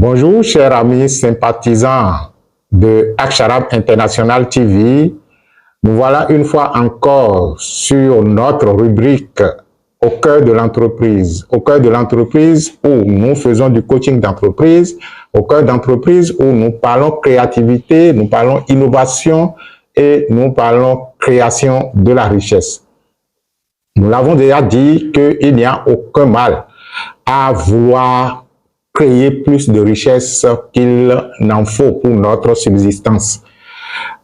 Bonjour, chers amis sympathisants de Aksharab International TV. Nous voilà une fois encore sur notre rubrique au cœur de l'entreprise. Au cœur de l'entreprise où nous faisons du coaching d'entreprise, au cœur d'entreprise où nous parlons créativité, nous parlons innovation et nous parlons création de la richesse. Nous l'avons déjà dit qu'il n'y a aucun mal à vouloir créer plus de richesse qu'il n'en faut pour notre subsistance.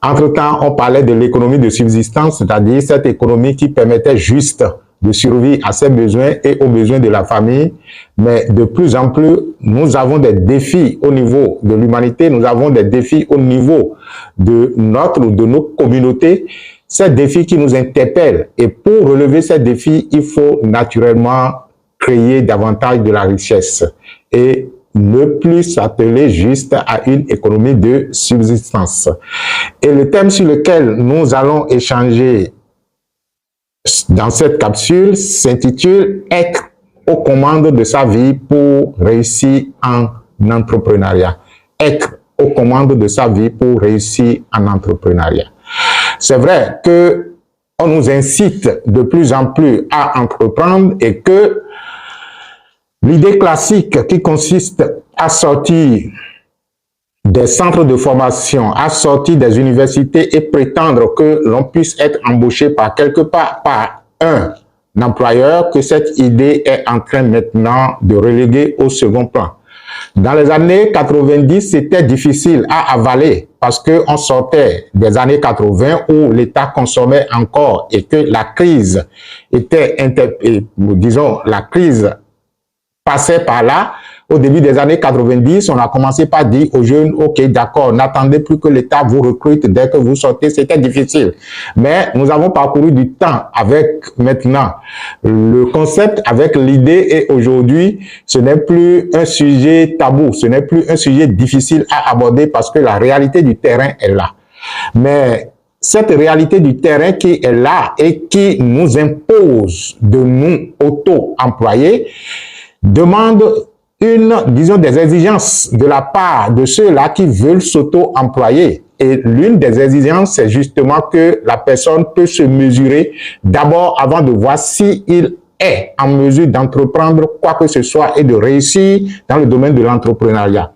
Entre-temps, on parlait de l'économie de subsistance, c'est-à-dire cette économie qui permettait juste de survivre à ses besoins et aux besoins de la famille. Mais de plus en plus, nous avons des défis au niveau de l'humanité, nous avons des défis au niveau de nos communautés, ces défis qui nous interpellent. Et pour relever ces défis, il faut naturellement créer davantage de la richesse et ne plus s'atteler juste à une économie de subsistance. Et le thème sur lequel nous allons échanger dans cette capsule s'intitule « Être aux commandes de sa vie pour réussir en entrepreneuriat ». Être aux commandes de sa vie pour réussir en entrepreneuriat. C'est vrai que on nous incite de plus en plus à entreprendre et que l'idée classique qui consiste à sortir des centres de formation, à sortir des universités et prétendre que l'on puisse être embauché par quelque part par un employeur, que cette idée est en train maintenant de reléguer au second plan. Dans les années 90, c'était difficile à avaler parce qu'on sortait des années 80 où l'État consommait encore et que la crise était, disons, la crise passait par là. Au début des années 90, on a commencé par dire aux jeunes, ok, d'accord, n'attendez plus que l'État vous recrute dès que vous sortez, c'était difficile. Mais nous avons parcouru du temps avec maintenant le concept, avec l'idée et aujourd'hui, ce n'est plus un sujet tabou, ce n'est plus un sujet difficile à aborder parce que la réalité du terrain est là. Mais cette réalité du terrain qui est là et qui nous impose de nous auto-employer demande disons, des exigences de la part de ceux-là qui veulent s'auto-employer. Et l'une des exigences, c'est justement que la personne peut se mesurer d'abord avant de voir s'il est en mesure d'entreprendre quoi que ce soit et de réussir dans le domaine de l'entrepreneuriat.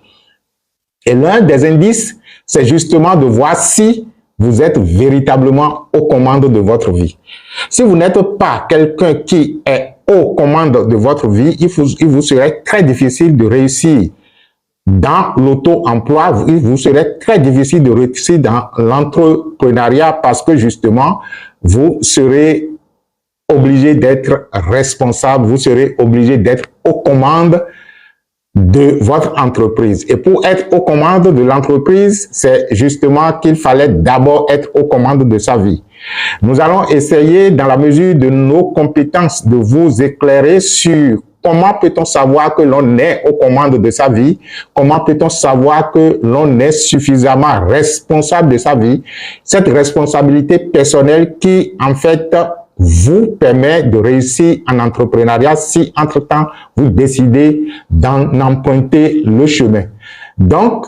Et l'un des indices, c'est justement de voir si vous êtes véritablement aux commandes de votre vie. Si vous n'êtes pas quelqu'un qui est aux commandes de votre vie, il vous serait très difficile de réussir dans l'auto-emploi, il vous serait très difficile de réussir dans l'entrepreneuriat parce que justement, vous serez obligé d'être responsable, vous serez obligé d'être aux commandes de votre entreprise. Et pour être aux commandes de l'entreprise, c'est justement qu'il fallait d'abord être aux commandes de sa vie. Nous allons essayer, dans la mesure de nos compétences, de vous éclairer sur comment peut-on savoir que l'on est aux commandes de sa vie, comment peut-on savoir que l'on est suffisamment responsable de sa vie, cette responsabilité personnelle qui, en fait, vous permet de réussir en entrepreneuriat si, entre-temps, vous décidez d'en emprunter le chemin. Donc,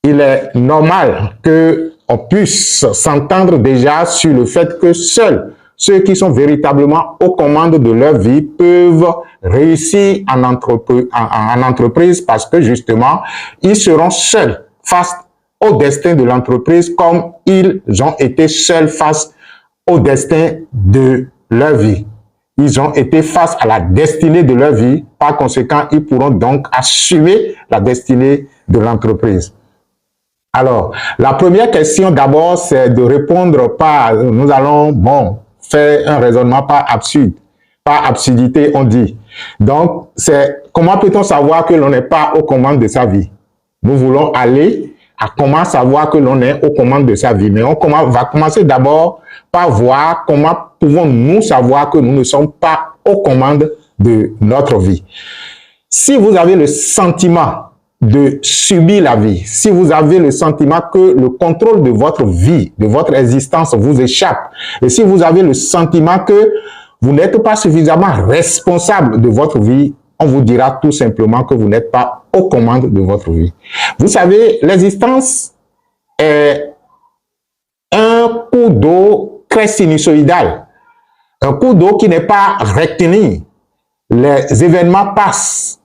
il est normal qu'on puisse s'entendre déjà sur le fait que seuls ceux qui sont véritablement aux commandes de leur vie peuvent réussir en entreprise parce que, justement, ils seront seuls face au destin de l'entreprise comme ils ont été seuls face au destin de leur vie. Ils ont été face à la destinée de leur vie. Par conséquent, ils pourront donc assumer la destinée de l'entreprise. Alors, la première question d'abord, c'est de répondre par, nous allons, faire un raisonnement pas absurde, par absurdité, on dit. Donc, c'est comment peut-on savoir que l'on n'est pas aux commandes de sa vie? Nous voulons aller à comment savoir que l'on est aux commandes de sa vie. Mais on va commencer d'abord par voir comment pouvons-nous savoir que nous ne sommes pas aux commandes de notre vie. Si vous avez le sentiment de subir la vie, si vous avez le sentiment que le contrôle de votre vie, de votre existence vous échappe, et si vous avez le sentiment que vous n'êtes pas suffisamment responsable de votre vie, on vous dira tout simplement que vous n'êtes pas aux commandes de votre vie. Vous savez, l'existence est un cours d'eau très sinusoïdal, un cours d'eau qui n'est pas rectiligne. Les événements passent,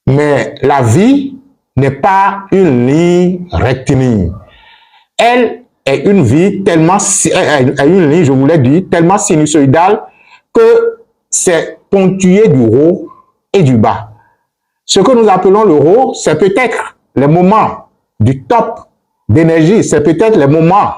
mais la vie n'est pas une ligne rectiligne. Elle est une vie tellement, une ligne, je vous l'ai dit, tellement sinusoïdale que c'est ponctué du haut et du bas. Ce que nous appelons le haut, c'est peut-être les moments du top d'énergie, c'est peut-être les moments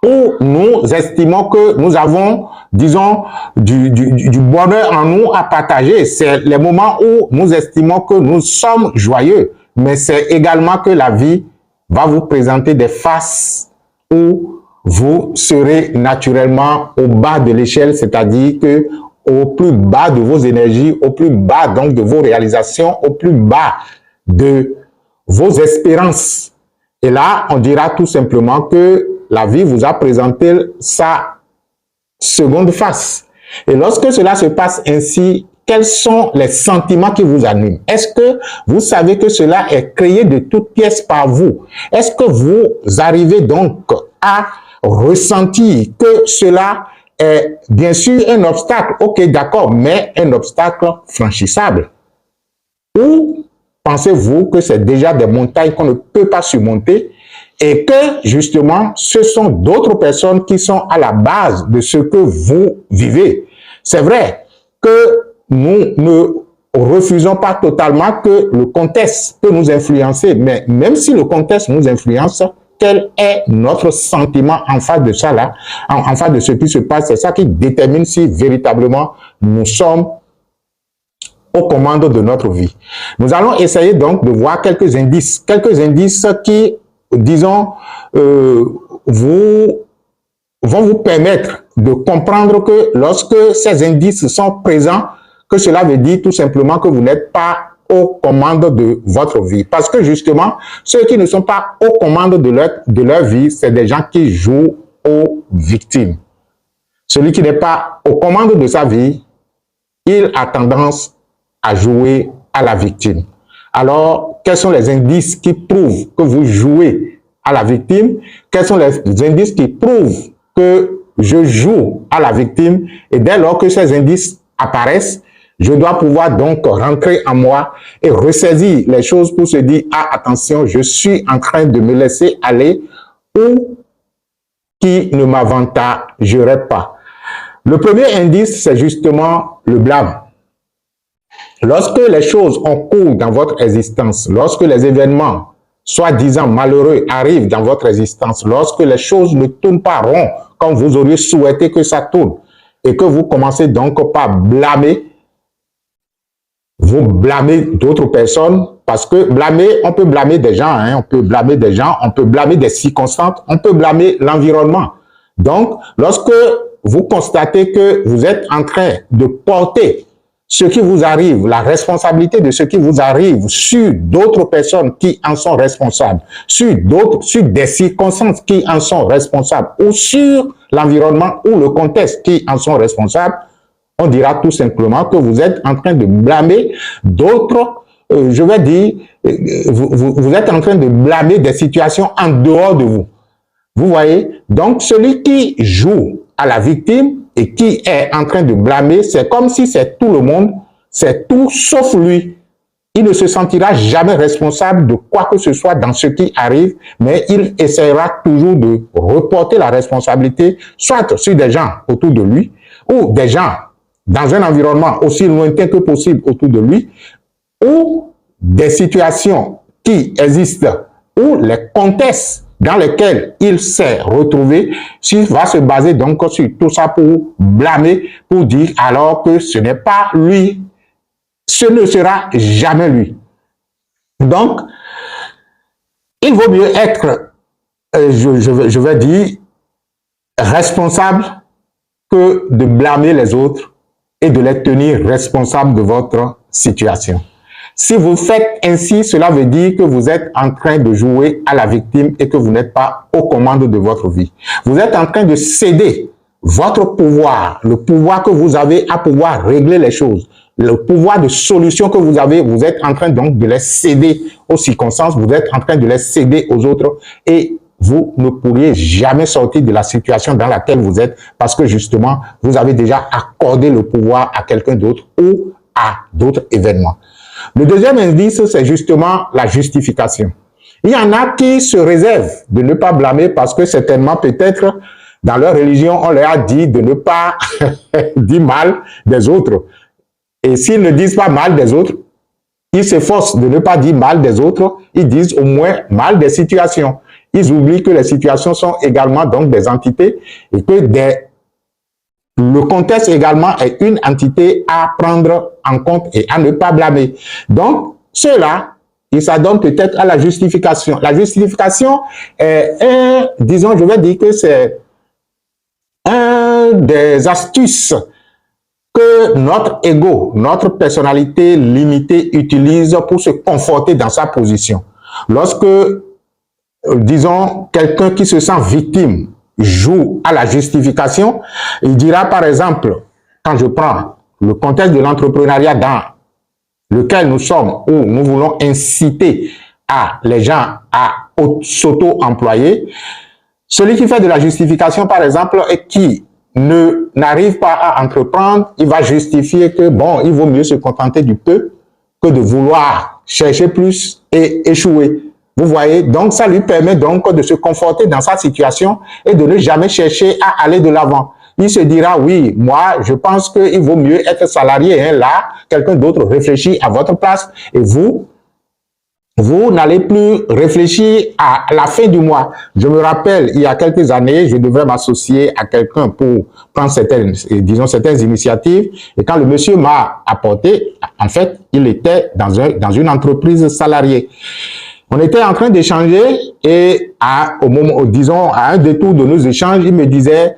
où nous estimons que nous avons, disons, du bonheur en nous à partager. C'est les moments où nous estimons que nous sommes joyeux, mais c'est également que la vie va vous présenter des faces où vous serez naturellement au bas de l'échelle, c'est-à-dire que au plus bas de vos énergies, au plus bas donc de vos réalisations, au plus bas de vos espérances. Et là, on dira tout simplement que la vie vous a présenté sa seconde face. Et lorsque cela se passe ainsi, quels sont les sentiments qui vous animent? Est-ce que vous savez que cela est créé de toutes pièces par vous? Est-ce que vous arrivez donc à ressentir que cela est bien sûr un obstacle? Ok, d'accord, mais un obstacle franchissable. Ou pensez-vous que c'est déjà des montagnes qu'on ne peut pas surmonter et que justement ce sont d'autres personnes qui sont à la base de ce que vous vivez? C'est vrai que nous ne refusons pas totalement que le contexte peut nous influencer, mais même si le contexte nous influence, quel est notre sentiment en face de ça là, en face de ce qui se passe? C'est ça qui détermine si véritablement nous sommes aux commandes de notre vie. Nous allons essayer donc de voir quelques indices qui, disons, vont vous permettre de comprendre que lorsque ces indices sont présents, que cela veut dire tout simplement que vous n'êtes pas aux commandes de votre vie. Parce que justement, ceux qui ne sont pas aux commandes de leur vie, c'est des gens qui jouent aux victimes. Celui qui n'est pas aux commandes de sa vie, il a tendance à jouer à la victime. Alors, quels sont les indices qui prouvent que vous jouez à la victime? Quels sont les indices qui prouvent que je joue à la victime? Et dès lors que ces indices apparaissent, je dois pouvoir donc rentrer en moi et ressaisir les choses pour se dire, ah, attention, je suis en train de me laisser aller ou qui ne m'avantagerait pas. Le premier indice, c'est justement le blâme. Lorsque les choses ont cours dans votre existence, lorsque les événements soi-disant malheureux arrivent dans votre existence, lorsque les choses ne tournent pas rond comme vous auriez souhaité que ça tourne, et que vous commencez donc par blâmer, vous blâmez d'autres personnes, parce que blâmer, on peut blâmer des gens, on peut blâmer des gens, on peut blâmer des circonstances, on peut blâmer l'environnement. Donc, lorsque vous constatez que vous êtes en train de porter ce qui vous arrive, la responsabilité de ce qui vous arrive sur d'autres personnes qui en sont responsables, sur des circonstances qui en sont responsables, ou sur l'environnement ou le contexte qui en sont responsables, on dira tout simplement que vous êtes en train de blâmer d'autres, je vais dire, vous êtes en train de blâmer des situations en dehors de vous. Vous voyez? Donc, celui qui joue à la victime et qui est en train de blâmer, c'est comme si c'est tout le monde, c'est tout sauf lui. Il ne se sentira jamais responsable de quoi que ce soit dans ce qui arrive, mais il essaiera toujours de reporter la responsabilité, soit sur des gens autour de lui, ou des gens dans un environnement aussi lointain que possible autour de lui, ou des situations qui existent, ou les contextes dans lesquels il s'est retrouvé, s'il va se baser donc sur tout ça pour blâmer, pour dire alors que ce n'est pas lui, ce ne sera jamais lui. Donc, il vaut mieux être, je vais dire, responsable que de blâmer les autres et de les tenir responsables de votre situation. Si vous faites ainsi, cela veut dire que vous êtes en train de jouer à la victime et que vous n'êtes pas aux commandes de votre vie. Vous êtes en train de céder votre pouvoir, le pouvoir que vous avez à pouvoir régler les choses, le pouvoir de solution que vous avez, vous êtes en train donc de les céder aux circonstances, vous êtes en train de les céder aux autres et vous ne pourriez jamais sortir de la situation dans laquelle vous êtes parce que justement, vous avez déjà accordé le pouvoir à quelqu'un d'autre ou à d'autres événements. Le deuxième indice, c'est justement la justification. Il y en a qui se réservent de ne pas blâmer parce que certainement, peut-être, dans leur religion, on leur a dit de ne pas dire mal des autres. Et s'ils ne disent pas mal des autres, ils s'efforcent de ne pas dire mal des autres, ils disent au moins mal des situations. Ils oublient que les situations sont également donc des entités et que le contexte également est une entité à prendre en compte et à ne pas blâmer. Donc, ceux-là, ils s'adonnent peut-être à la justification. La justification est, disons, je vais dire que c'est un des astuces que notre ego, notre personnalité limitée utilise pour se conforter dans sa position. Lorsque, disons, quelqu'un qui se sent victime joue à la justification, il dira par exemple, quand je prends le contexte de l'entrepreneuriat dans lequel nous sommes, où nous voulons inciter les gens à s'auto-employer, celui qui fait de la justification par exemple et qui n'arrive pas à entreprendre, il va justifier que bon, il vaut mieux se contenter du peu que de vouloir chercher plus et échouer. Vous voyez, donc ça lui permet donc de se conforter dans sa situation et de ne jamais chercher à aller de l'avant. Il se dira, oui, moi, je pense qu'il vaut mieux être salarié. Hein, là, quelqu'un d'autre réfléchit à votre place et vous n'allez plus réfléchir à la fin du mois. Je me rappelle, il y a quelques années, je devais m'associer à quelqu'un pour prendre certaines initiatives. Et quand le monsieur m'a apporté, en fait, il était dans une entreprise salariée. On était en train d'échanger et disons, à un détour de nos échanges, il me disait,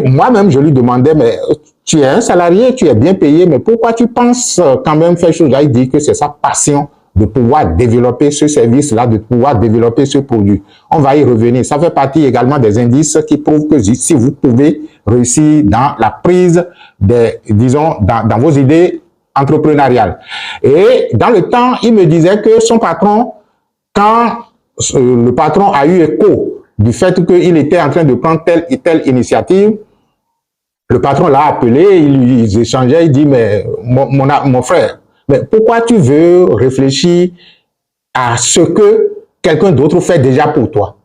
moi-même, je lui demandais, mais tu es un salarié, tu es bien payé, mais pourquoi tu penses quand même faire chose? Il dit que c'est sa passion de pouvoir développer ce service-là, de pouvoir développer ce produit. On va y revenir. Ça fait partie également des indices qui prouvent que si vous pouvez réussir dans la prise disons, dans vos idées entrepreneuriales. Et dans le temps, il me disait que son patron, quand le patron a eu écho du fait qu'il était en train de prendre telle et telle initiative, le patron l'a appelé, ils échangeaient, il dit, mais mon frère, mais pourquoi tu veux réfléchir à ce que quelqu'un d'autre fait déjà pour toi?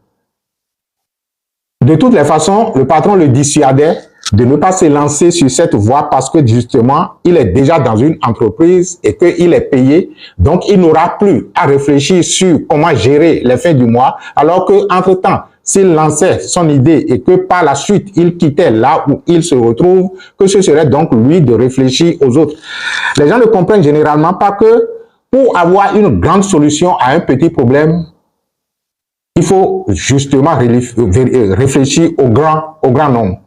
De toutes les façons, le patron le dissuadait de ne pas se lancer sur cette voie parce que justement, il est déjà dans une entreprise et qu'il est payé. Donc, il n'aura plus à réfléchir sur comment gérer les fins du mois, alors qu'entre-temps, s'il lançait son idée et que par la suite, il quittait là où il se retrouve, que ce serait donc lui de réfléchir aux autres. Les gens ne comprennent généralement pas que pour avoir une grande solution à un petit problème, il faut justement réfléchir au grand nombre.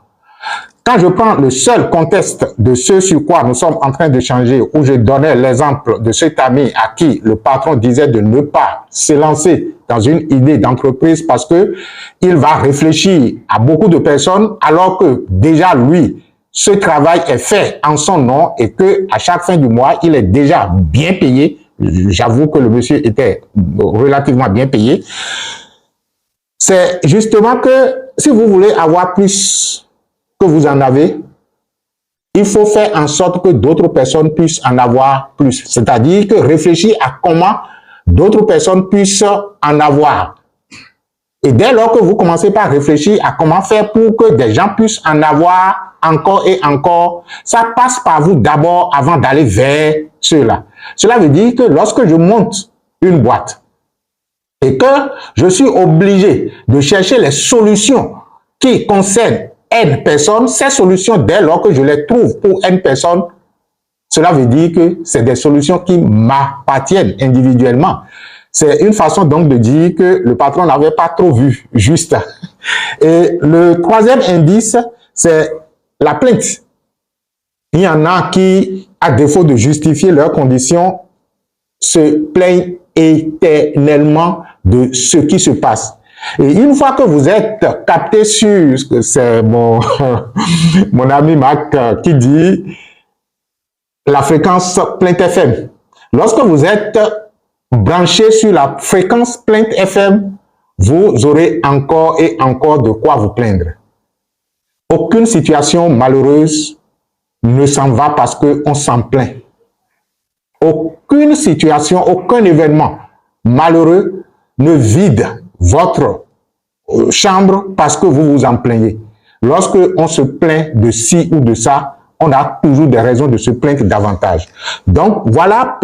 Quand je prends le seul contexte de ce sur quoi nous sommes en train de changer, où je donnais l'exemple de cet ami à qui le patron disait de ne pas se lancer dans une idée d'entreprise parce que il va réfléchir à beaucoup de personnes alors que déjà lui, ce travail est fait en son nom et que à chaque fin du mois, il est déjà bien payé. J'avoue que le monsieur était relativement bien payé. C'est justement que si vous voulez avoir plus que vous en avez, il faut faire en sorte que d'autres personnes puissent en avoir plus. C'est-à-dire que réfléchir à comment d'autres personnes puissent en avoir. Et dès lors que vous commencez par réfléchir à comment faire pour que des gens puissent en avoir encore et encore, ça passe par vous d'abord avant d'aller vers cela. Cela veut dire que lorsque je monte une boîte et que je suis obligé de chercher les solutions qui concernent N personnes, ces solutions, dès lors que je les trouve pour N personnes, cela veut dire que c'est des solutions qui m'appartiennent individuellement. C'est une façon donc de dire que le patron n'avait pas trop vu juste. Et le troisième indice, c'est la plainte. Il y en a qui, à défaut de justifier leurs conditions, se plaignent éternellement de ce qui se passe. Et une fois que vous êtes capté sur, c'est mon ami Mac qui dit, la fréquence Plainte FM. Lorsque vous êtes branché sur la fréquence Plainte FM, vous aurez encore et encore de quoi vous plaindre. Aucune situation malheureuse ne s'en va parce qu'on s'en plaint. Aucune situation, aucun événement malheureux ne vide votre chambre parce que vous vous en plaignez. Lorsque on se plaint de ci ou de ça, on a toujours des raisons de se plaindre davantage. Donc, voilà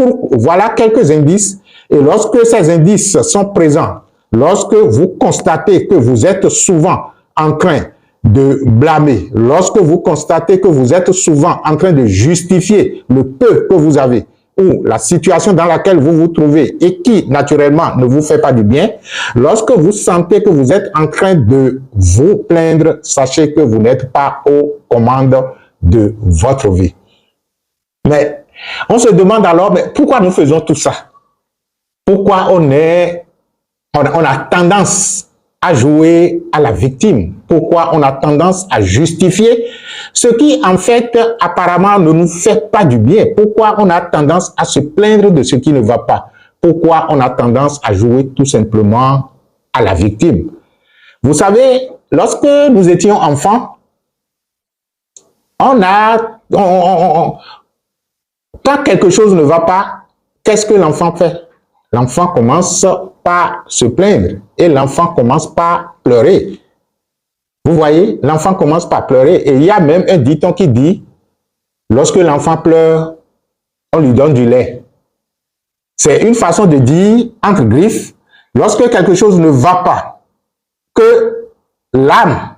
quelques indices. Et lorsque ces indices sont présents, lorsque vous constatez que vous êtes souvent en train de blâmer, lorsque vous constatez que vous êtes souvent en train de justifier le peu que vous avez, ou la situation dans laquelle vous vous trouvez et qui, naturellement, ne vous fait pas du bien, lorsque vous sentez que vous êtes en train de vous plaindre, sachez que vous n'êtes pas aux commandes de votre vie. Mais on se demande alors, mais pourquoi nous faisons tout ça? Pourquoi on a tendance à jouer à la victime? Pourquoi on a tendance à justifier ce qui, en fait, apparemment, ne nous fait pas du bien? Pourquoi on a tendance à se plaindre de ce qui ne va pas? Pourquoi on a tendance à jouer tout simplement à la victime? Vous savez, lorsque nous étions enfants, quand quelque chose ne va pas, qu'est-ce que l'enfant fait? L'enfant commence par se plaindre et l'enfant commence par pleurer. Vous voyez, l'enfant commence par pleurer et il y a même un dicton qui dit, lorsque l'enfant pleure, on lui donne du lait. C'est une façon de dire, entre griffes, lorsque quelque chose ne va pas, que l'âme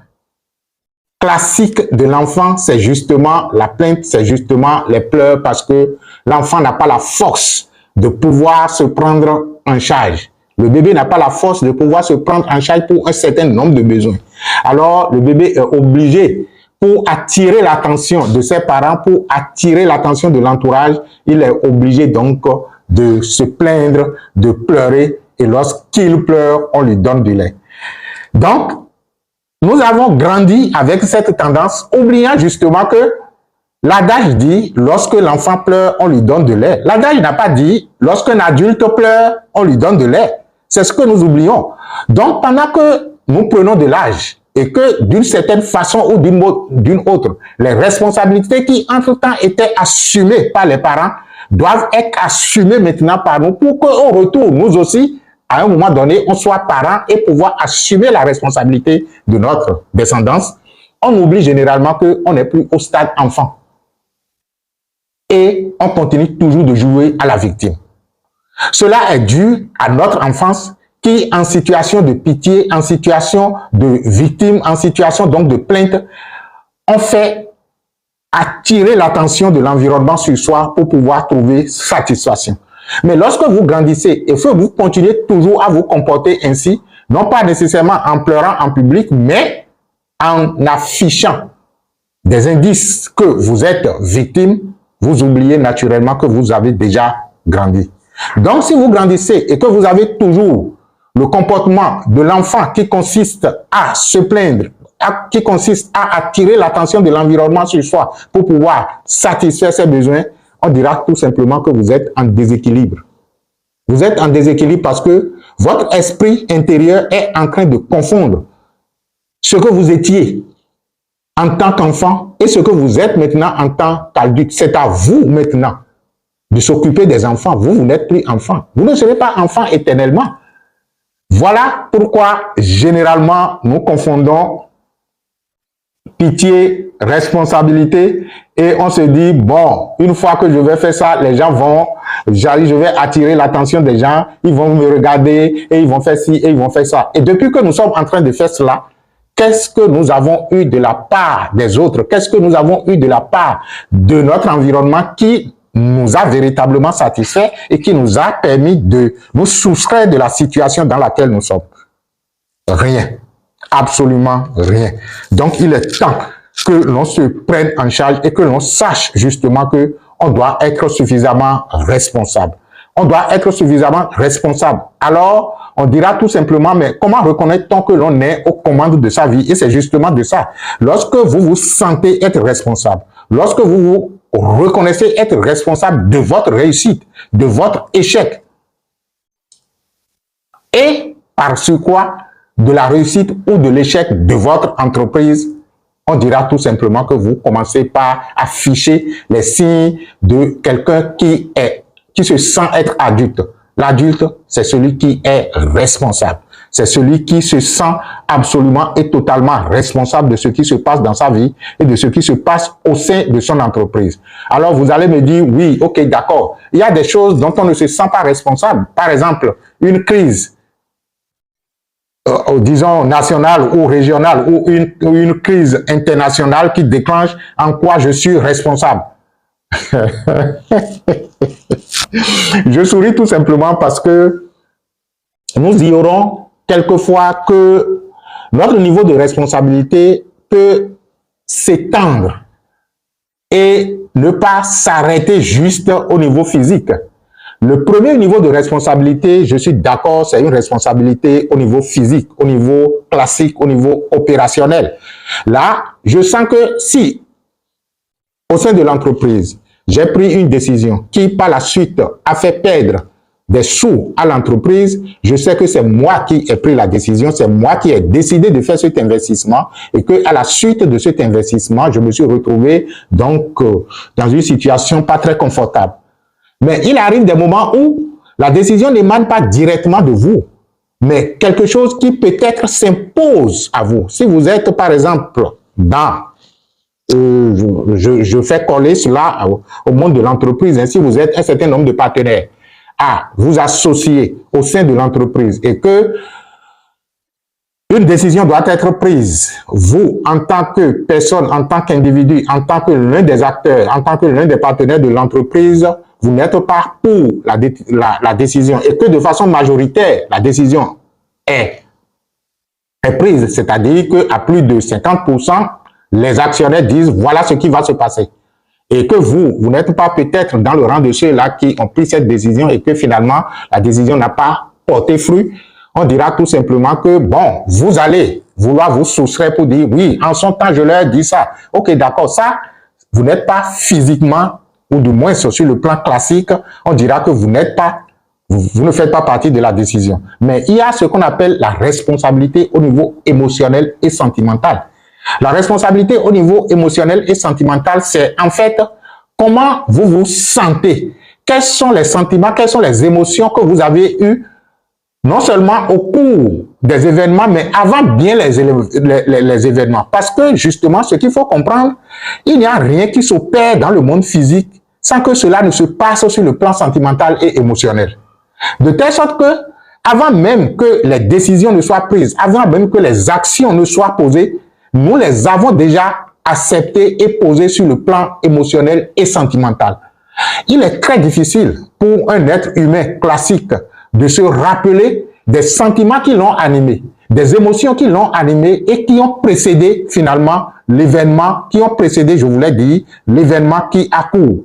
classique de l'enfant, c'est justement la plainte, c'est justement les pleurs parce que l'enfant n'a pas la force de pouvoir se prendre en charge. Le bébé n'a pas la force de pouvoir se prendre en charge pour un certain nombre de besoins. Alors, le bébé est obligé, pour attirer l'attention de ses parents, pour attirer l'attention de l'entourage, il est obligé donc de se plaindre, de pleurer, et lorsqu'il pleure, on lui donne du lait. Donc, nous avons grandi avec cette tendance, oubliant justement que l'adage dit, lorsque l'enfant pleure, on lui donne de lait. L'adage n'a pas dit, lorsqu'un adulte pleure, on lui donne de lait. C'est ce que nous oublions. Donc, pendant que nous prenons de l'âge et que d'une certaine façon ou d'une autre, les responsabilités qui entre-temps étaient assumées par les parents doivent être assumées maintenant par nous pour qu'au retour, nous aussi, à un moment donné, on soit parents et pouvoir assumer la responsabilité de notre descendance. On oublie généralement qu'on n'est plus au stade enfant. Et on continue toujours de jouer à la victime. Cela est dû à notre enfance qui, en situation de pitié, en situation de victime, en situation donc de plainte, on fait attirer l'attention de l'environnement sur soi pour pouvoir trouver satisfaction. Mais lorsque vous grandissez et que vous continuez toujours à vous comporter ainsi, non pas nécessairement en pleurant en public, mais en affichant des indices que vous êtes victime, vous oubliez naturellement que vous avez déjà grandi. Donc, si vous grandissez et que vous avez toujours le comportement de l'enfant qui consiste à se plaindre, qui consiste à attirer l'attention de l'environnement sur soi pour pouvoir satisfaire ses besoins, on dira tout simplement que vous êtes en déséquilibre. Vous êtes en déséquilibre parce que votre esprit intérieur est en train de confondre ce que vous étiez en tant qu'enfant et ce que vous êtes maintenant en tant qu'adulte. C'est à vous maintenant de s'occuper des enfants. Vous, vous n'êtes plus enfant. Vous ne serez pas enfant éternellement. Voilà pourquoi, généralement, nous confondons pitié, responsabilité, et on se dit, bon, une fois que je vais faire ça, les gens vont, je vais attirer l'attention des gens, ils vont me regarder, et ils vont faire ci, et ils vont faire ça. Et depuis que nous sommes en train de faire cela, qu'est-ce que nous avons eu de la part des autres? Qu'est-ce que nous avons eu de la part de notre environnement qui nous a véritablement satisfait et qui nous a permis de nous soustraire de la situation dans laquelle nous sommes? Rien. Absolument rien. Donc, il est temps que l'on se prenne en charge et que l'on sache justement que on doit être suffisamment responsable. On doit être suffisamment responsable. Alors, on dira tout simplement, mais comment reconnaît-on que l'on est aux commandes de sa vie? Et c'est justement de ça. Lorsque vous vous sentez être responsable, lorsque vous vous reconnaissez être responsable de votre réussite, de votre échec. Et par ce quoi, de la réussite ou de l'échec de votre entreprise, on dira tout simplement que vous commencez par afficher les signes de quelqu'un qui se sent être adulte. L'adulte, c'est celui qui est responsable. C'est celui qui se sent absolument et totalement responsable de ce qui se passe dans sa vie et de ce qui se passe au sein de son entreprise. Alors, vous allez me dire, oui, ok, d'accord. Il y a des choses dont on ne se sent pas responsable. Par exemple, une crise, disons nationale ou régionale, ou une crise internationale qui déclenche en quoi je suis responsable. Je souris tout simplement parce que nous ignorons quelquefois que notre niveau de responsabilité peut s'étendre et ne pas s'arrêter juste au niveau physique. Le premier niveau de responsabilité, je suis d'accord, c'est une responsabilité au niveau physique, au niveau classique, au niveau opérationnel. Là, je sens que si, au sein de l'entreprise, j'ai pris une décision qui, par la suite, a fait perdre des sous à l'entreprise, je sais que c'est moi qui ai pris la décision, c'est moi qui ai décidé de faire cet investissement et que à la suite de cet investissement, je me suis retrouvé donc dans une situation pas très confortable. Mais il arrive des moments où la décision n'émane pas directement de vous, mais quelque chose qui peut-être s'impose à vous. Si vous êtes par exemple dans je fais coller cela au monde de l'entreprise. Si vous êtes un certain nombre de partenaires à vous associer au sein de l'entreprise et que une décision doit être prise, vous, en tant que personne, en tant qu'individu, en tant que l'un des acteurs, en tant que l'un des partenaires de l'entreprise, vous n'êtes pas pour la décision et que de façon majoritaire, la décision est prise, c'est-à-dire qu'à plus de 50%, les actionnaires disent voilà ce qui va se passer. Et que vous n'êtes pas peut-être dans le rang de ceux-là qui ont pris cette décision et que finalement, la décision n'a pas porté fruit. On dira tout simplement que, bon, vous allez vouloir vous soustraire pour dire, oui, en son temps, je leur ai dit ça. Ok, d'accord, ça, vous n'êtes pas physiquement, ou du moins sur le plan classique, on dira que vous n'êtes pas, vous ne faites pas partie de la décision. Mais il y a ce qu'on appelle la responsabilité au niveau émotionnel et sentimental. La responsabilité au niveau émotionnel et sentimental, c'est en fait comment vous vous sentez. Quels sont les sentiments, quelles sont les émotions que vous avez eues, non seulement au cours des événements, mais avant bien les événements. Parce que justement, ce qu'il faut comprendre, il n'y a rien qui s'opère dans le monde physique sans que cela ne se passe sur le plan sentimental et émotionnel. De telle sorte que, avant même que les décisions ne soient prises, avant même que les actions ne soient posées, nous les avons déjà acceptés et posés sur le plan émotionnel et sentimental. Il est très difficile pour un être humain classique de se rappeler des sentiments qui l'ont animé, des émotions qui l'ont animé et qui ont précédé finalement l'événement, qui ont précédé, je vous l'ai dit, l'événement qui accourt.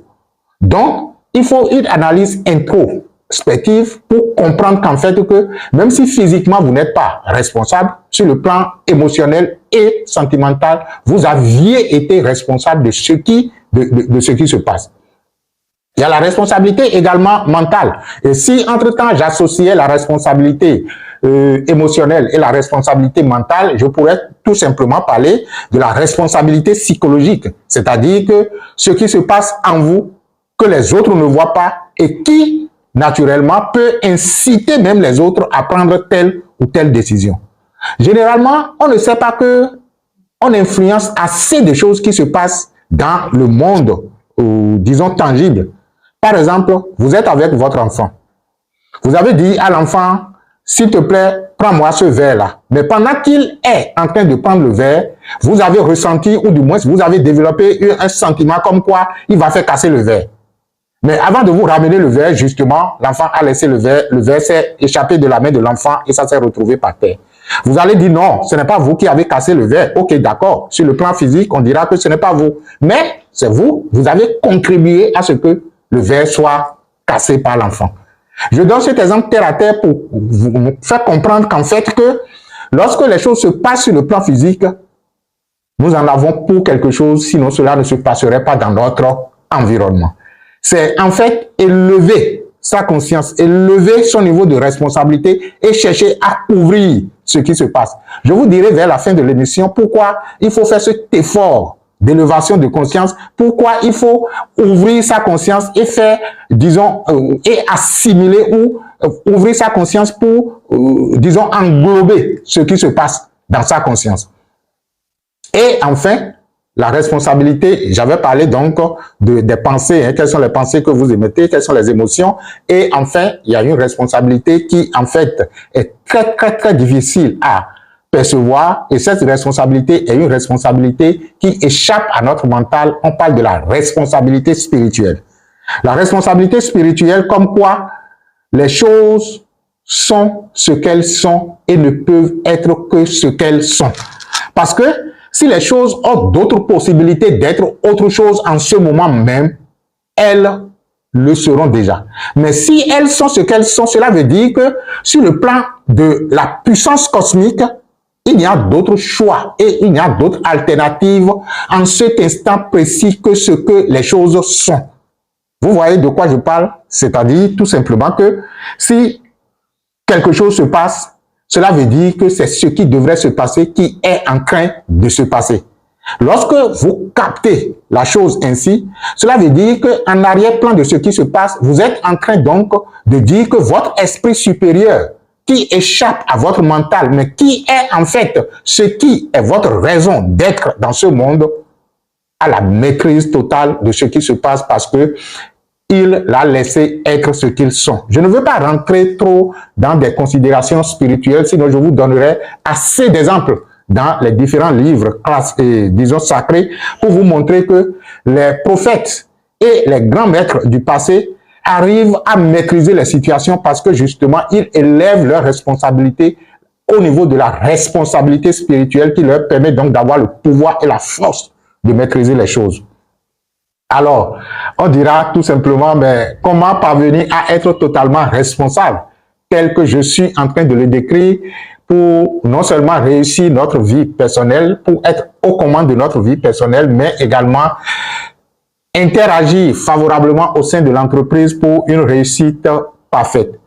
Donc, il faut une analyse introspective pour comprendre qu'en fait que même si physiquement vous n'êtes pas responsable, sur le plan émotionnel et sentimental, vous aviez été responsable de ce qui se passe. Il y a la responsabilité également mentale. Et si entre-temps j'associais la responsabilité émotionnelle et la responsabilité mentale, je pourrais tout simplement parler de la responsabilité psychologique. C'est-à-dire que ce qui se passe en vous, que les autres ne voient pas et qui, naturellement, peut inciter même les autres à prendre telle ou telle décision. Généralement, on ne sait pas que on influence assez de choses qui se passent dans le monde, disons, tangible. Par exemple, vous êtes avec votre enfant. Vous avez dit à l'enfant, s'il te plaît, prends-moi ce verre-là. Mais pendant qu'il est en train de prendre le verre, vous avez ressenti, ou du moins vous avez développé un sentiment comme quoi il va faire casser le verre. Mais avant de vous ramener le verre, justement, l'enfant a laissé le verre s'est échappé de la main de l'enfant et ça s'est retrouvé par terre. Vous allez dire non, ce n'est pas vous qui avez cassé le verre. Ok, d'accord. Sur le plan physique, on dira que ce n'est pas vous. Mais c'est vous, vous avez contribué à ce que le verre soit cassé par l'enfant. Je donne cet exemple terre à terre pour vous faire comprendre qu'en fait que lorsque les choses se passent sur le plan physique, nous en avons pour quelque chose, sinon cela ne se passerait pas dans notre environnement. C'est en fait élever sa conscience, élever son niveau de responsabilité et chercher à couvrir ce qui se passe. Je vous dirai vers la fin de l'émission pourquoi il faut faire cet effort d'élévation de conscience, pourquoi il faut ouvrir sa conscience et faire, disons, et assimiler ou ouvrir sa conscience pour, disons, englober ce qui se passe dans sa conscience. Et enfin, la responsabilité, j'avais parlé donc des pensées, hein, quelles sont les pensées que vous émettez, quelles sont les émotions, et enfin, il y a une responsabilité qui, en fait, est très difficile à percevoir, et cette responsabilité est une responsabilité qui échappe à notre mental. On parle de la responsabilité spirituelle. La responsabilité spirituelle, comme quoi les choses sont ce qu'elles sont et ne peuvent être que ce qu'elles sont. Parce que si les choses ont d'autres possibilités d'être autre chose en ce moment même, elles le seront déjà. Mais si elles sont ce qu'elles sont, cela veut dire que sur le plan de la puissance cosmique, il y a d'autres choix et il y a d'autres alternatives en cet instant précis que ce que les choses sont. Vous voyez de quoi je parle? C'est-à-dire tout simplement que si quelque chose se passe, cela veut dire que c'est ce qui devrait se passer qui est en train de se passer. Lorsque vous captez la chose ainsi, cela veut dire qu'en arrière-plan de ce qui se passe, vous êtes en train donc de dire que votre esprit supérieur qui échappe à votre mental, mais qui est en fait ce qui est votre raison d'être dans ce monde, a la maîtrise totale de ce qui se passe parce que il l'a laissé être ce qu'ils sont. Je ne veux pas rentrer trop dans des considérations spirituelles, sinon je vous donnerai assez d'exemples dans les différents livres, disons sacrés, pour vous montrer que les prophètes et les grands maîtres du passé arrivent à maîtriser les situations parce que justement, ils élèvent leur responsabilité au niveau de la responsabilité spirituelle qui leur permet donc d'avoir le pouvoir et la force de maîtriser les choses. Alors, on dira tout simplement, mais comment parvenir à être totalement responsable, tel que je suis en train de le décrire, pour non seulement réussir notre vie personnelle, pour être aux commandes de notre vie personnelle, mais également interagir favorablement au sein de l'entreprise pour une réussite parfaite.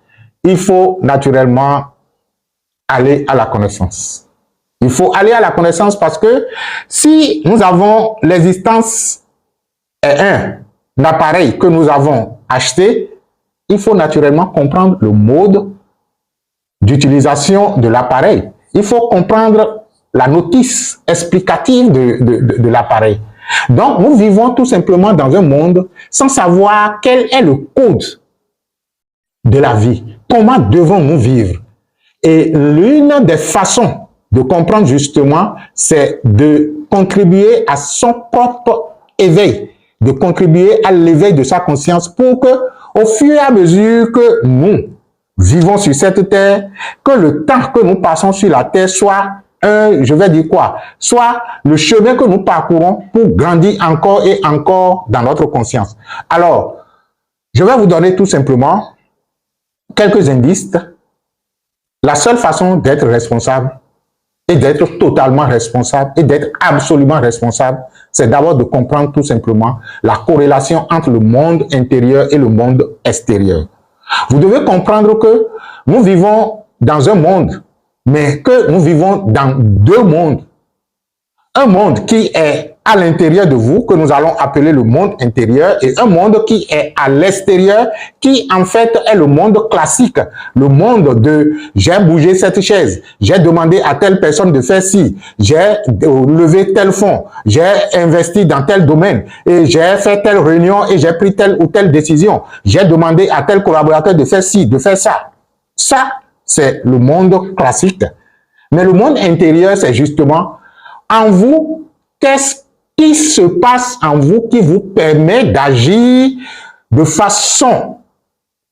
Il faut naturellement aller à la connaissance. Il faut aller à la connaissance parce que si nous avons l'existence et un appareil que nous avons acheté, il faut naturellement comprendre le mode d'utilisation de l'appareil. Il faut comprendre la notice explicative de l'appareil. Donc, nous vivons tout simplement dans un monde sans savoir quel est le code de la vie. Comment devons-nous vivre? Et l'une des façons de comprendre justement, c'est de contribuer à son propre éveil, de contribuer à l'éveil de sa conscience pour que, au fur et à mesure que nous vivons sur cette terre, que le temps que nous passons sur la terre soit je vais dire quoi, soit le chemin que nous parcourons pour grandir encore et encore dans notre conscience. Alors, je vais vous donner tout simplement quelques indices. La seule façon d'être responsable et d'être totalement responsable et d'être absolument responsable, c'est d'abord de comprendre tout simplement la corrélation entre le monde intérieur et le monde extérieur. Vous devez comprendre que nous vivons dans un monde, mais que nous vivons dans deux mondes. Un monde qui est à l'intérieur de vous, que nous allons appeler le monde intérieur, et un monde qui est à l'extérieur, qui en fait est le monde classique, le monde de j'ai bougé cette chaise, j'ai demandé à telle personne de faire ci, j'ai levé tel fonds, j'ai investi dans tel domaine, et j'ai fait telle réunion et j'ai pris telle ou telle décision, j'ai demandé à tel collaborateur de faire ci, de faire ça. Ça, c'est le monde classique. Mais le monde intérieur, c'est justement en vous, qu'est-ce qui se passe en vous qui vous permet d'agir de façon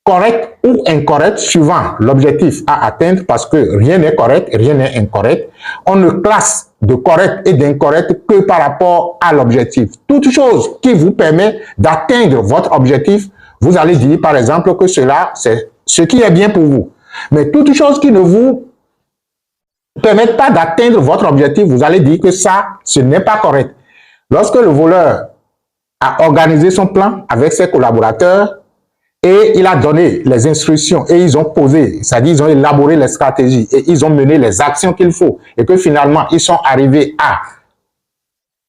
correcte ou incorrecte suivant l'objectif à atteindre, parce que rien n'est correct, rien n'est incorrect. On ne classe de correct et d'incorrect que par rapport à l'objectif. Toute chose qui vous permet d'atteindre votre objectif, vous allez dire par exemple que cela, c'est ce qui est bien pour vous. Mais toute chose qui ne vous permettent pas d'atteindre votre objectif, vous allez dire que ça, ce n'est pas correct. Lorsque le voleur a organisé son plan avec ses collaborateurs et il a donné les instructions et ils ont posé, c'est-à-dire ils ont élaboré les stratégies et ils ont mené les actions qu'il faut et que finalement ils sont arrivés à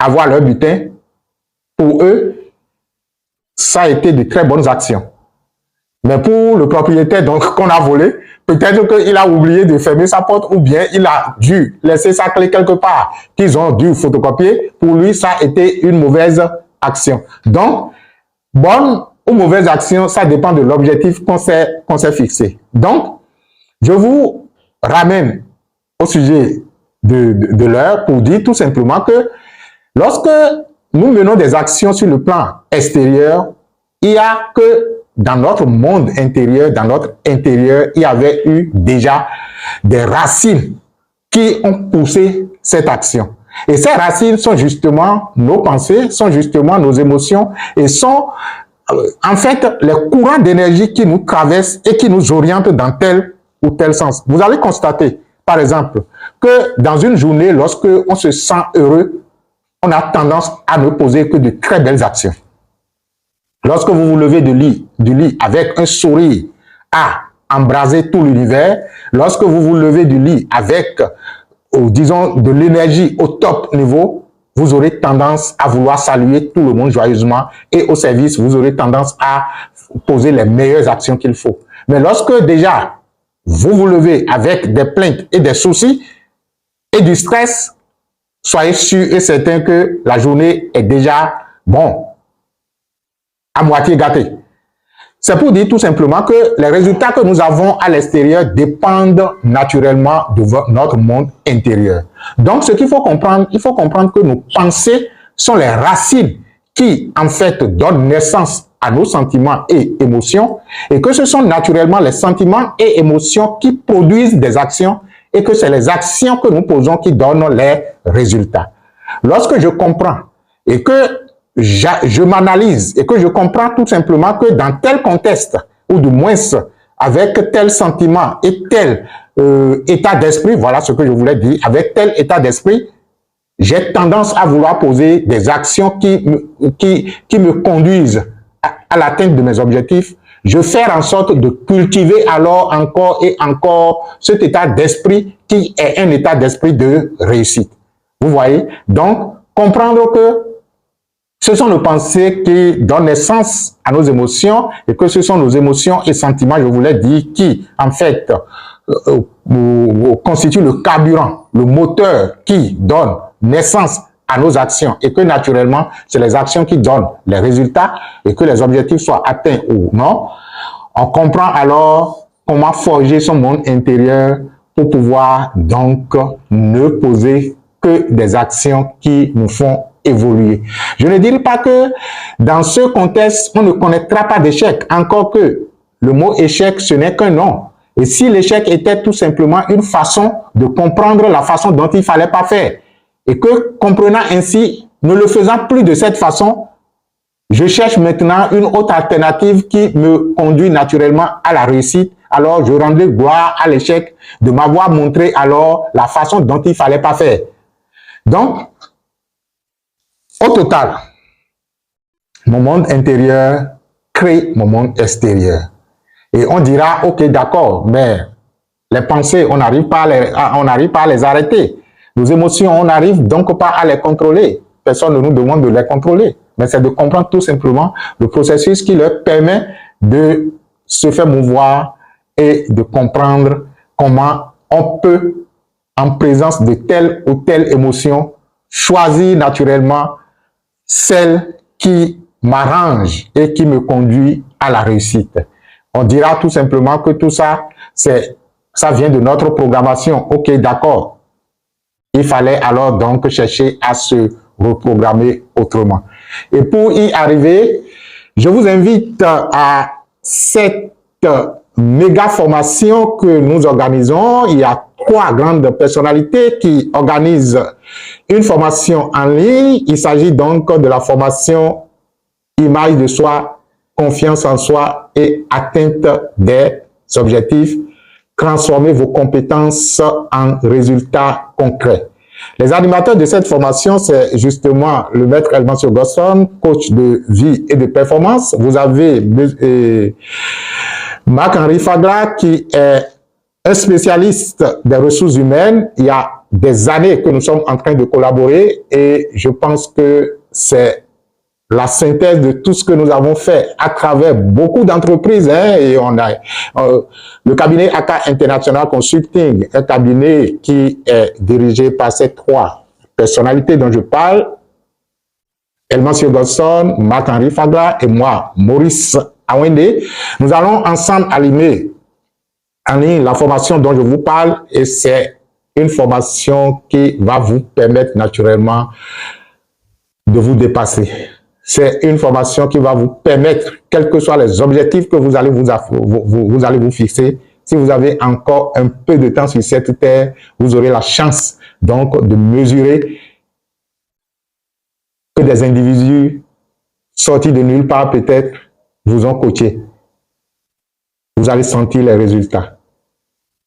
avoir leur butin, pour eux, ça a été de très bonnes actions. Mais pour le propriétaire donc qu'on a volé, peut-être qu'il a oublié de fermer sa porte ou bien il a dû laisser sa clé quelque part qu'ils ont dû photocopier. Pour lui, ça a été une mauvaise action. Donc, bonne ou mauvaise action, ça dépend de l'objectif qu'on s'est fixé. Donc, je vous ramène au sujet de l'heure pour dire tout simplement que lorsque nous menons des actions sur le plan extérieur, il y a que dans notre monde intérieur, dans notre intérieur, il y avait eu déjà des racines qui ont poussé cette action. Et ces racines sont justement nos pensées, sont justement nos émotions et sont en fait les courants d'énergie qui nous traversent et qui nous orientent dans tel ou tel sens. Vous allez constater, par exemple, que dans une journée, lorsque on se sent heureux, on a tendance à ne poser que de très belles actions. Lorsque vous vous levez du lit avec un sourire à embraser tout l'univers, lorsque vous vous levez du lit avec, disons, de l'énergie au top niveau, vous aurez tendance à vouloir saluer tout le monde joyeusement et au service, vous aurez tendance à poser les meilleures actions qu'il faut. Mais lorsque déjà, vous vous levez avec des plaintes et des soucis et du stress, soyez sûr et certain que la journée est déjà, bon, à moitié gâtée. C'est pour dire tout simplement que les résultats que nous avons à l'extérieur dépendent naturellement de notre monde intérieur. Donc, ce qu'il faut comprendre, il faut comprendre que nos pensées sont les racines qui, en fait, donnent naissance à nos sentiments et émotions et que ce sont naturellement les sentiments et émotions qui produisent des actions et que c'est les actions que nous posons qui donnent les résultats. Lorsque je comprends et que je m'analyse et que je comprends tout simplement que dans tel contexte, ou du moins avec tel sentiment et tel état d'esprit, voilà ce que je voulais dire, avec tel état d'esprit, j'ai tendance à vouloir poser des actions qui me conduisent à l'atteinte de mes objectifs. Je fais en sorte de cultiver alors encore et encore cet état d'esprit qui est un état d'esprit de réussite. Vous voyez? Donc, comprendre que ce sont nos pensées qui donnent naissance à nos émotions et que ce sont nos émotions et sentiments, je voulais dire, qui, en fait, constituent le carburant, le moteur qui donne naissance à nos actions et que naturellement, c'est les actions qui donnent les résultats et que les objectifs soient atteints ou non. On comprend alors comment forger son monde intérieur pour pouvoir donc ne poser que des actions qui nous font évoluer. Je ne dirais pas que dans ce contexte, on ne connaîtra pas d'échec, encore que le mot échec, ce n'est qu'un nom. Et si l'échec était tout simplement une façon de comprendre la façon dont il ne fallait pas faire, et que comprenant ainsi, ne le faisant plus de cette façon, je cherche maintenant une autre alternative qui me conduit naturellement à la réussite, alors je rendrai gloire à l'échec de m'avoir montré alors la façon dont il ne fallait pas faire. Donc, au total, mon monde intérieur crée mon monde extérieur. Et on dira, ok, d'accord, mais les pensées, on n'arrive pas à les arrêter. Nos émotions, on n'arrive donc pas à les contrôler. Personne ne nous demande de les contrôler. Mais c'est de comprendre tout simplement le processus qui leur permet de se faire mouvoir et de comprendre comment on peut, en présence de telle ou telle émotion, choisir naturellement celle qui m'arrange et qui me conduit à la réussite. On dira tout simplement que tout ça, ça vient de notre programmation. Ok, d'accord. Il fallait alors donc chercher à se reprogrammer autrement. Et pour y arriver, je vous invite à cette méga formation que nous organisons. Il y a 3 grandes personnalités qui organisent une formation en ligne. Il s'agit donc de la formation image de soi, confiance en soi et atteinte des objectifs. Transformez vos compétences en résultats concrets. Les animateurs de cette formation, c'est justement le maître Elmancio Gosson, coach de vie et de performance. Vous avez Marc-Henri Fagla, qui est un spécialiste des ressources humaines. Il y a des années que nous sommes en train de collaborer et je pense que c'est la synthèse de tout ce que nous avons fait à travers beaucoup d'entreprises. Et on a le cabinet AK International Consulting, un cabinet qui est dirigé par ces trois personnalités dont je parle, Elmancio Gosson, Marc-Henri Fagla et moi, Maurice Awende. Nous allons ensemble animer en ligne la formation dont je vous parle et c'est une formation qui va vous permettre naturellement de vous dépasser. C'est une formation qui va vous permettre, quels que soient les objectifs que vous allez vous fixer, si vous avez encore un peu de temps sur cette terre, vous aurez la chance donc de mesurer que des individus sortis de nulle part peut-être vous ont coaché. Vous allez sentir les résultats.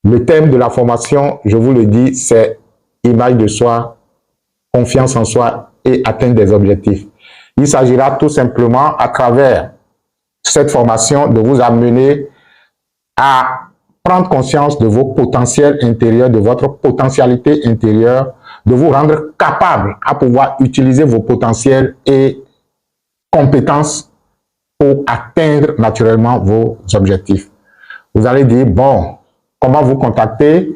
Le thème de la formation, je vous le dis, c'est image de soi, confiance en soi et atteindre des objectifs. Il s'agira tout simplement, à travers cette formation, de vous amener à prendre conscience de vos potentiels intérieurs, de votre potentialité intérieure, de vous rendre capable à pouvoir utiliser vos potentiels et compétences pour atteindre naturellement vos objectifs. Vous allez dire, bon, comment vous contacter?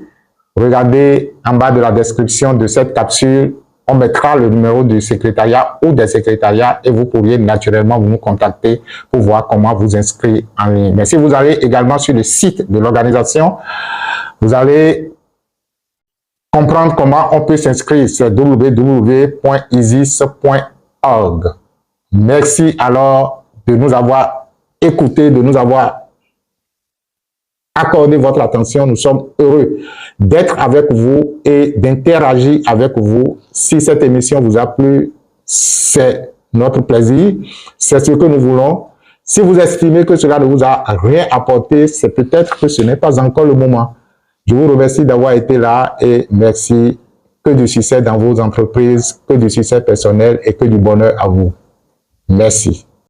Regardez en bas de la description de cette capsule, on mettra le numéro du secrétariat ou des secrétariats et vous pourriez naturellement vous nous contacter pour voir comment vous inscrire en ligne. Mais si vous allez également sur le site de l'organisation, vous allez comprendre comment on peut s'inscrire sur www.isis.org. Merci alors de nous avoir écoutés, de nous avoir accordé votre attention. Nous sommes heureux d'être avec vous et d'interagir avec vous. Si cette émission vous a plu, c'est notre plaisir, c'est ce que nous voulons. Si vous estimez que cela ne vous a rien apporté, c'est peut-être que ce n'est pas encore le moment. Je vous remercie d'avoir été là et merci. Que du succès dans vos entreprises, que du succès personnel et que du bonheur à vous. Merci.